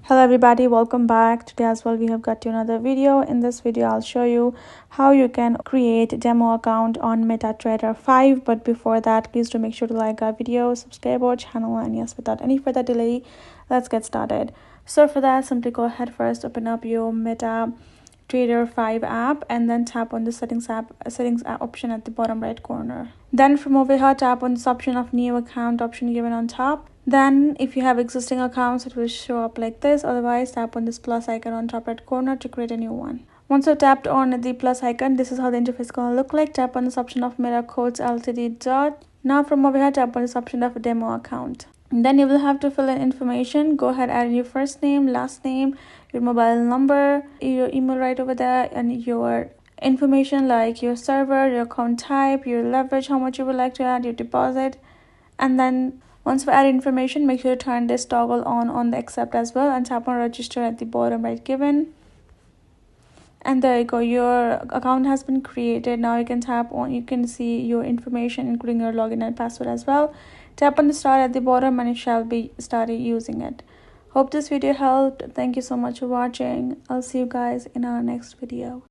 Hello everybody, welcome back. Today as well we have got you another video. In this video I'll show you how you can create a demo account on MetaTrader 5. But before that, please do make sure to like our video, subscribe our channel, and yes, without any further delay, let's get started. So for that, simply go ahead, first open up your MetaTrader 5 app and then tap on the settings option at the bottom right corner. Then from over here, tap on this option of new account option given on top. Then if you have existing accounts, it will show up like this. Otherwise, tap on this plus icon on top right corner to create a new one. Once you've tapped on the plus icon, this is how the interface is going to look like. Tap on this option of MetaQuotes LTD. Now from over here, tap on this option of demo account. And then you will have to fill in information. Go ahead, add in your first name, last name, your mobile number, your email right over there, and your information like your server, your account type, your leverage, how much you would like to add, your deposit. And then once you've added information, make sure to turn this toggle on the accept as well, and tap on register at the bottom right given. And there you go, your account has been created. Now you can tap on, you can see your information including your login and password as well. Tap on the star at the bottom and it shall be started using it. Hope this video helped. Thank you so much for watching. I'll see you guys in our next video.